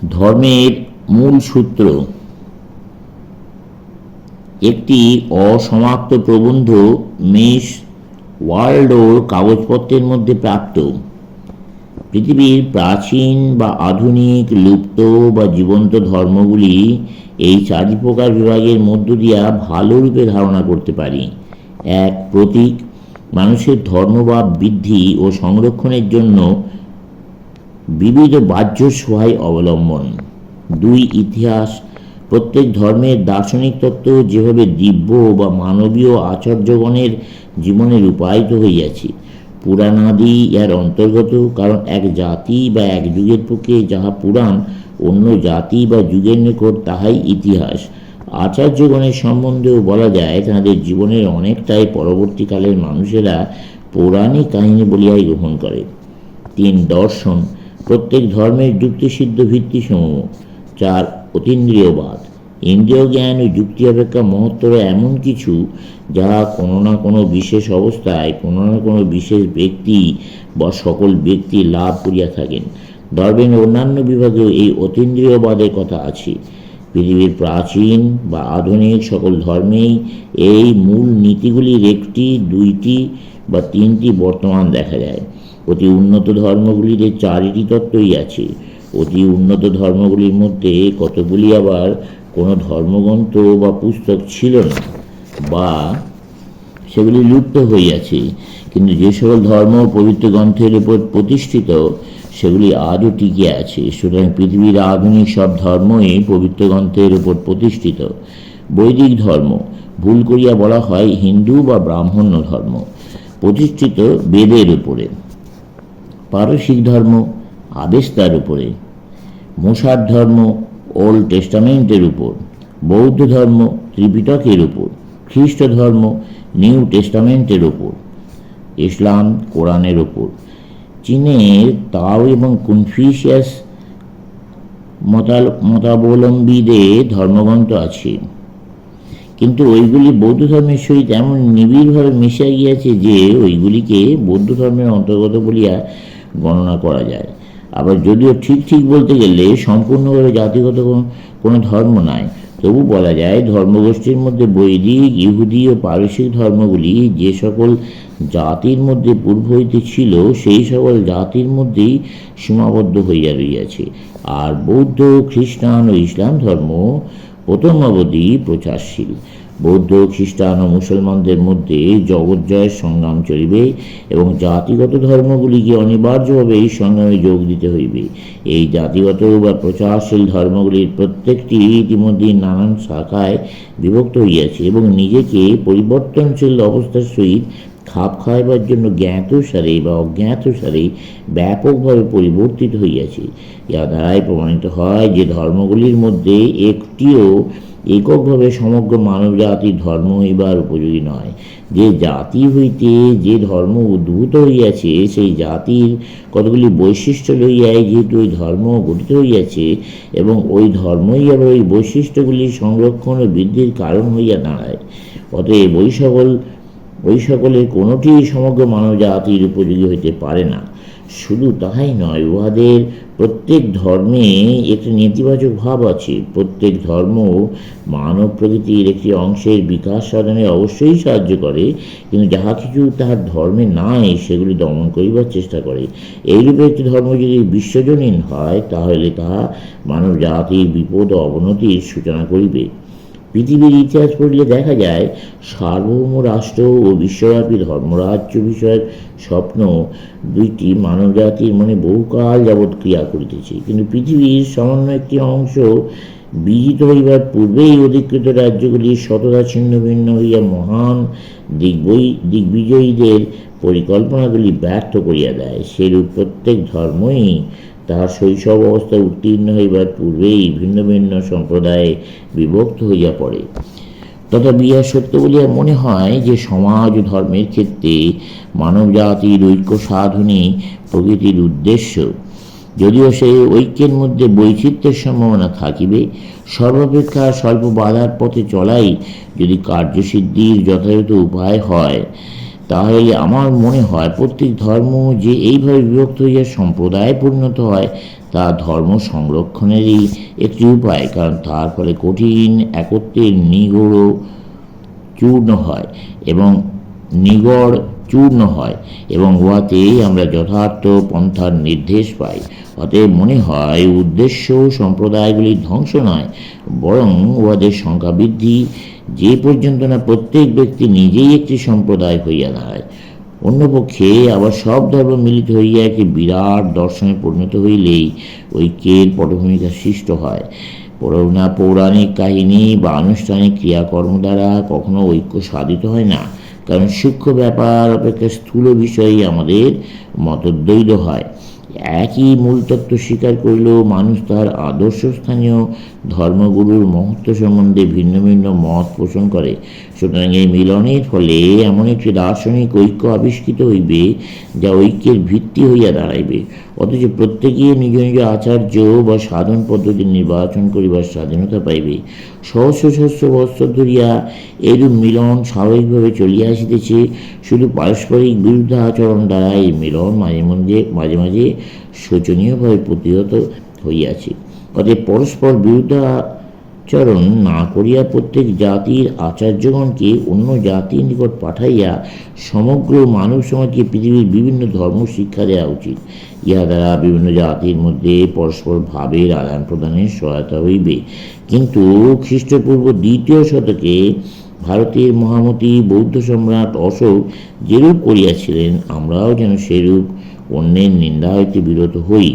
ধর্মের মূল সূত্র একটি অসমাপ্ত প্রবন্ধ মিস ওয়ার্ল্ডোর কাগজপত্রের মধ্যে প্রাপ্ত। পৃথিবীর প্রাচীন বা আধুনিক, লুপ্ত বা জীবন্ত ধর্মগুলি এই চারি প্রকার বিভাগের মধ্য দিয়া ভালোরূপে ধারণা করতে পারি। এক, প্রতীক, মানুষের ধর্মভাব বৃদ্ধি ও সংরক্ষণের জন্য বিবিধ বাহ্য সহায় অবলম্বন। দুই, ইতিহাস, প্রত্যেক ধর্মের দার্শনিক তত্ত্ব যেভাবে দিব্য বা মানবীয় আচার্যগণের জীবনে রূপায়িত হইয়াছে, পুরাণাদি এর অন্তর্গত, কারণ এক জাতি বা এক যুগের পক্ষে যাহা পুরাণ, অন্য জাতি বা যুগের নিকট তাহাই ইতিহাস। আচার্যগণের সম্বন্ধেও বলা যায়, তাঁদের জীবনের অনেকটাই পরবর্তীকালের মানুষেরা পৌরাণিক কাহিনী বলিয়াই গ্রহণ করে। তিন, দর্শন, প্রত্যেক ধর্মের যুক্তিসিদ্ধ ভিত্তিসমূহ। চার, অতীন্দ্রিয়বাদ, ইন্দ্রিয় জ্ঞান ও যুক্তি অপেক্ষা মহত্তর এমন কিছু যাহা কোনো না কোনো বিশেষ অবস্থায় কোনো না কোনো বিশেষ ব্যক্তি বা সকল ব্যক্তি লাভ করিয়া থাকেন। ধর্মের অন্যান্য বিভাগেও এই অতীন্দ্রিয়বাদের কথা আছে। পৃথিবীর প্রাচীন বা আধুনিক সকল ধর্মেই এই মূল নীতিগুলির একটি, দুইটি বা তিনটি বর্তমান দেখা যায়। অতি উন্নত ধর্মগুলিতে চারিটি তত্ত্বই আছে। অতি উন্নত ধর্মগুলির মধ্যে কতগুলি আবার কোনো ধর্মগ্রন্থ বা পুস্তক ছিল না বা সেগুলি লুপ্ত হইয়াছে, কিন্তু যে সকল ধর্ম পবিত্র গ্রন্থের উপর প্রতিষ্ঠিত সেগুলি আজও টিকে আছে। সুতরাং পৃথিবীর আধুনিক সব ধর্মই পবিত্র গ্রন্থের উপর প্রতিষ্ঠিত। বৈদিক ধর্ম, ভুল করিয়া বলা হয় হিন্দু বা ব্রাহ্মণ্য ধর্ম, প্রতিষ্ঠিত বেদের উপরে। পারসিক ধর্ম আবেস্তার উপরে। মুসার ধর্ম ওল্ড টেস্টামেন্টের উপর। বৌদ্ধ ধর্ম ত্রিপিটকের উপর। খ্রিস্ট ধর্ম নিউ টেস্টামেন্টের উপর। ইসলাম কোরআনের উপর। চীনের তাও এবং কনফিউশিয়াস মতাবলম্বীদের ধর্মগ্রন্থ আছে, কিন্তু ওইগুলি বৌদ্ধ ধর্মের সহিত এমন নিবিড়ভাবে মিশিয়া গিয়াছে যে ওইগুলিকে বৌদ্ধ ধর্মের অন্তর্গত বলিয়া গণনা করা যায়। আবার যদিও ঠিক বলতে গেলে সম্পূর্ণভাবে জাতিগত কোনো ধর্ম নাই, তবু বলা যায় ধর্মগোষ্ঠীর মধ্যে বৈদিক, ইহুদি ও পারসিক ধর্মগুলি যে সকল জাতির মধ্যে পূর্ব হইতে ছিল সেই সকল জাতির মধ্যেই সীমাবদ্ধ হইয়া রইয়াছে। আর বৌদ্ধ, খ্রিস্টান ও ইসলাম ধর্ম প্রথম অবধি প্রচারশীল। বৌদ্ধ, খ্রিস্টান ও মুসলমানদের মধ্যে জগৎজয়ের সংগ্রাম চলিবে এবং জাতিগত ধর্মগুলিকে অনিবার্যভাবে এই সংগ্রামে যোগ দিতে হইবে। এই জাতিগত বা প্রচারশীল ধর্মগুলির প্রত্যেকটি ইতিমধ্যেই নানান শাখায় বিভক্ত হইয়াছে এবং নিজেকে পরিবর্তনশীল অবস্থার সহিত খাপ খাইবার জন্য জ্ঞাতসারে বা অজ্ঞাতসারে ব্যাপকভাবে পরিবর্তিত হইয়াছে। ইহা দ্বারাই প্রমাণিত হয় যে ধর্মগুলির মধ্যে একটিও এককভাবে সমগ্র মানব জাতির ধর্ম হইবার উপযোগী নয়। যে জাতি হইতে যে ধর্ম উদ্ভূত হইয়াছে সেই জাতির কতগুলি বৈশিষ্ট্য লইয়াই যেহেতু ওই ধর্ম গঠিত হইয়াছে এবং ওই ধর্মই আবার ওই বৈশিষ্ট্যগুলির সংরক্ষণ ও বৃদ্ধির কারণ হইয়া দাঁড়ায়। অতএব ওই সকলের কোনোটি সমগ্র মানব জাতির উপযোগী হইতে পারে না। শুধু তাহাই নয়, উহাদের প্রত্যেক ধর্মে একটি নেতিবাচক ভাব আছে। প্রত্যেক ধর্ম মানব প্রকৃতির একটি অংশের বিকাশ সাধনে অবশ্যই সাহায্য করে, কিন্তু যাহা কিছু তাহার ধর্মে নাই সেগুলি দমন করিবার চেষ্টা করে। এইরূপে একটি ধর্ম যদি বিশ্বজনীন হয় তাহলে তাহা মানব জাতির বিপদ ও অবনতির সূচনা করিবে। পৃথিবীর ইতিহাস পড়লে দেখা যায় সার্বভৌম রাষ্ট্র ও বিশ্বব্যাপী ধর্মরাজ্য বিষয়ের স্বপ্ন দুইটি মানব জাতির মনে বহুকাল যাবৎ ক্রিয়া করিতেছে, কিন্তু পৃথিবীর সামান্য একটি অংশ বিজিত হইবার পূর্বেই অধিকৃত রাজ্যগুলি শতদা ছিন্ন ভিন্ন হইয়া মহান দিগ্বিজয়ীদের পরিকল্পনাগুলি ব্যর্থ করিয়া দেয়। সেরূপ প্রত্যেক ধর্মই তাহার শৈশব অবস্থায় উত্তীর্ণ হইবার পূর্বেই ভিন্ন ভিন্ন সম্প্রদায়ে বিভক্ত হইয়া পড়ে। তথাপি ইহা সত্য বলিয়া মনে হয় যে সমাজ ও ধর্মের ক্ষেত্রে মানব জাতির ঐক্য সাধনই প্রকৃতির উদ্দেশ্য। যদিও সেই ঐক্যের মধ্যে বৈচিত্র্যের সম্ভাবনা থাকিবে, সর্বাপেক্ষা স্বল্প বাধার পথে চলাই যদি কার্যসিদ্ধির যথাযথ উপায় হয়, তাহলে আমার মনে হয় প্রত্যেক ধর্ম যে এইভাবে বিভক্ত হইয়া সম্প্রদায়ে পরিণত হয় তা ধর্ম সংরক্ষণেরই একটি উপায়, কারণ তার ফলে কঠিন একত্বের নিগড় চূর্ণ হয় এবং উহাতেই আমরা যথার্থ পন্থার নির্দেশ পাই। অতএব মনে হয় উদ্দেশ্য সম্প্রদায়গুলির ধ্বংস নয়, বরং উহাদের সংখ্যা বৃদ্ধি, যে পর্যন্ত না প্রত্যেক ব্যক্তি নিজেই একটি সম্প্রদায় হইয়া দাঁড়ায়। অন্যপক্ষে আবার সব ধর্ম মিলিত হইয়া একটি বিরাট দর্শনে পরিণত হইলেই ঐক্যের পটভূমিকা সৃষ্ট হয়। পৌরাণিক কাহিনী বা আনুষ্ঠানিক ক্রিয়াকর্ম দ্বারা কখনো ঐক্য সাধিত হয় না, কারণ সূক্ষ্ম ব্যাপার অপেক্ষা স্থূল বিষয়েই আমাদের মতদ্বৈধ হয়। একই মূলতত্ত্ব স্বীকার করিলেও মানুষ তার আদর্শস্থানীয় ধর্মগুরুর মহত্ব সম্বন্ধে ভিন্ন ভিন্ন মত পোষণ করে। সুতরাং এই মিলনের ফলে এমন একটি দার্শনিক ঐক্য আবিষ্কৃত হইবে, যা ঐক্যের ভিত্তি হইয়া দাঁড়াইবে। অথচ প্রত্যেকেই নিজ নিজ আচার্য বা সাধন পদ্ধতি নির্বাচন করিবার স্বাধীনতা পাইবে। সহস্র সহস্র বৎসর ধরিয়া এরূপ মিলন স্বাভাবিকভাবে চলিয়া আসিতেছে। শুধু পারস্পরিক বিরুদ্ধাচরণ দ্বারা এই মিলন মাঝে মাঝে শোচনীয়ভাবে প্রতিহত হইয়াছে। অতএব পরস্পর বিরুদ্ধাচরণ না করিয়া প্রত্যেক জাতির আচার্যগণকে অন্য জাতির নিকট পাঠাইয়া সমগ্র মানব সমাজকে পৃথিবীর বিভিন্ন ধর্ম শিক্ষা দেওয়া উচিত। ইহা দ্বারা বিভিন্ন জাতির মধ্যে পরস্পর ভাবের আদান প্রদানের সহায়তা হইবে। কিন্তু খ্রিস্টপূর্ব 2য় শতকে ভারতের মহামতি বৌদ্ধ সম্রাট অশোক যেরূপ করিয়াছিলেন, আমরাও যেন সেরূপ অন্যের নিন্দা হইতে বিরত হই,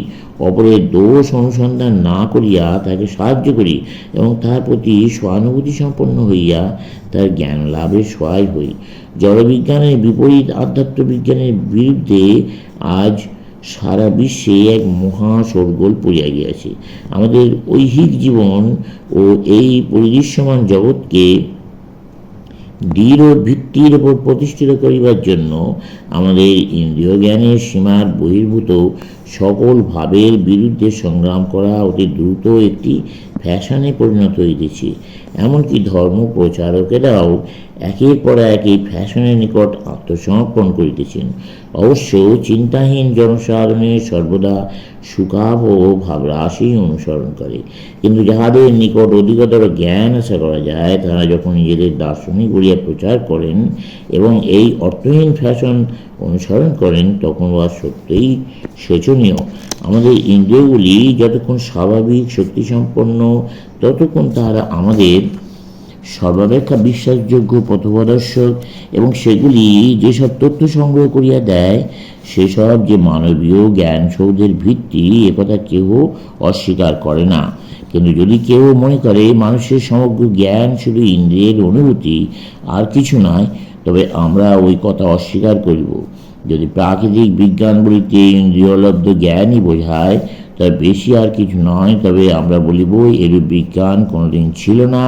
অপরের দোষ অনুসন্ধান না করিয়া তাকে সাহায্য করি এবং তার প্রতি সহানুভূতি সম্পন্ন হইয়া তার জ্ঞান লাভের সহায় হই। জড়বিজ্ঞানের বিপরীত আধ্যাত্ম বিজ্ঞানের বিরুদ্ধে আজ সারা বিশ্বে এক মহা শোরগোল পড়িয়া গিয়াছে। আমাদের ঐহিক জীবন ও এই পরিদৃশ্যমান জগৎকে দৃঢ় ভিত্তির উপর প্রতিষ্ঠিত করিবার জন্য আমাদের ইন্দ্রিয় জ্ঞানের সীমার বহির্ভূত সকল ভাবের বিরুদ্ধে সংগ্রাম করা অতি দ্রুত একটি ফ্যাশনে পরিণত হইতেছে। এমনকি ধর্ম প্রচারকেরাও একের পর এক এই ফ্যাশনের নিকট আত্মসমর্পণ করিতেছেন। অবশ্য চিন্তাহীন জনসাধারণের সর্বদা সুকাভ ও ভাবরাশি অনুসরণ করে, কিন্তু যাহাদের নিকট অধিকতর জ্ঞান আশা করা যায়, তারা যখন নিজেদের দার্শনিক বলিয়া প্রচার করেন এবং এই অর্থহীন ফ্যাশন অনুসরণ করেন, তখন উহা সত্যই শোচনীয়। আমাদের ইন্দ্রিয়গুলি যতক্ষণ স্বাভাবিক শক্তিসম্পন্ন, ততক্ষণ তাহারা আমাদের সর্বাপেক্ষা বিশ্বাসযোগ্য পথপ্রদর্শক, এবং সেগুলি যেসব তথ্য সংগ্রহ করিয়া দেয়, সেসব যে মানবীয় জ্ঞান সৌধের ভিত্তি, একথা কেহ অস্বীকার করে না। কিন্তু যদি কেউ মনে করে মানুষের সমগ্র জ্ঞান শুধু ইন্দ্রিয়ের অনুভূতি, আর কিছু নয়, তবে আমরা ওই কথা অস্বীকার করিব। যদি প্রাকৃতিক বিজ্ঞান বলিতে ইন্দ্রিয়লব্ধ জ্ঞানই বোঝায়, তবে বেশি আর কিছু নয়, তবে আমরা বলিব এরূপ বিজ্ঞান কোনোদিন ছিল না,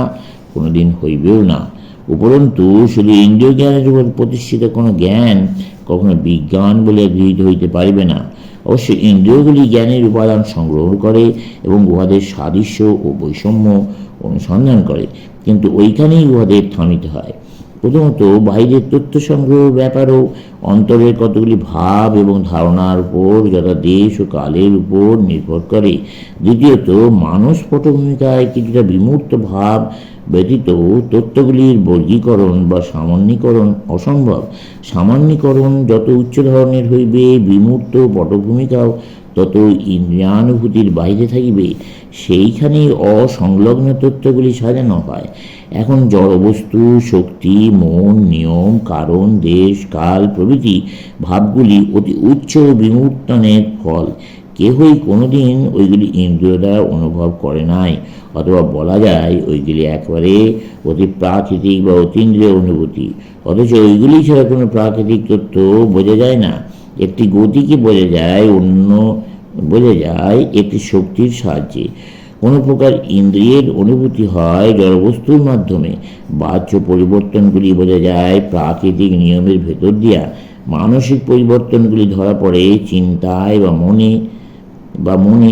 কোনোদিন হইবেও না। উপরন্তু শুধু ইন্দ্রিয় জ্ঞানের উপর প্রতিষ্ঠিত কোনো জ্ঞান কখনো বিজ্ঞান বলে গৃহীত হইতে পারিবে না। অবশ্য ইন্দ্রিয়গুলি জ্ঞানের উপাদান সংগ্রহ করে এবং উহাদের সাদৃশ্য ও বৈষম্য অনুসন্ধান করে, কিন্তু ওইখানেই উহাদের থামিতে হয়। প্রথমত বাইরের তথ্য সংগ্রহ ব্যাপারও অন্তরের কতগুলি ভাব এবং ধারণার উপর, যথা দেশ ও কালের উপর নির্ভর করে। দ্বিতীয়ত মানস পটভূমিকায় কিছুটা বিমূর্ত ভাব ব্যতীত তথ্যগুলির বর্গীকরণ বা সামান্যীকরণ অসম্ভব। সামান্যীকরণ যত উচ্চ ধরনের হইবে, বিমূর্ত পটভূমিকাও তত ইন্দ্রিয়ানুভূতির বাহিরে থাকিবে। সেইখানেই অসংলগ্ন তথ্যগুলি সাজানো হয়। এখন জড়বস্তু, শক্তি, মন, নিয়ম, কারণ, দেশ, কাল প্রভৃতি ভাবগুলি অতি উচ্চ বিমূর্তনের ফল। কেহই কোনোদিন ওইগুলি ইন্দ্রিয় দ্বারা অনুভব করে নাই, অথবা বলা যায় ওইগুলি একেবারে অতি প্রাকৃতিক বা অতীন্দ্রিয় অনুভূতি। অথচ ওইগুলি ছাড়া কোনো প্রাকৃতিক তথ্য বোঝা যায় না। একটি গতিকে বোঝা যায় একটি শক্তির সাহায্যে। কোনো প্রকার ইন্দ্রিয়ের অনুভূতি হয় জড়বস্তুর মাধ্যমে। বাহ্য পরিবর্তনগুলি বোঝা যায় প্রাকৃতিক নিয়মের ভেতর দিয়া। মানসিক পরিবর্তনগুলি ধরা পড়ে চিন্তায় বা মনে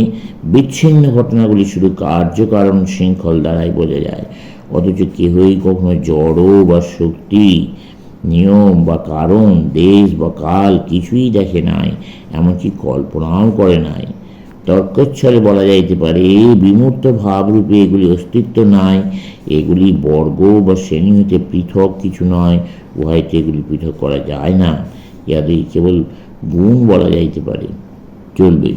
বিচ্ছিন্ন ঘটনাগুলি শুধু কার্যকারণ শৃঙ্খল দ্বারাই বোঝা যায়। অথচ কেহই কখনো জড় বা শক্তি, নিয়ম বা কারণ, দেশ বা কাল কিছুই দেখে নাই, এমনকি কল্পনাও করে নাই। তর্কচ্ছলে বলা যাইতে পারে বিমূর্ত ভাবরূপে এগুলি অস্তিত্ব নাই, এগুলি বর্গ বা শ্রেণী হইতে পৃথক কিছু নয়, উহাইতে এগুলি পৃথক করা যায় না, ইহাদের কেবল গুণ বলা যাইতে পারে, চলবে।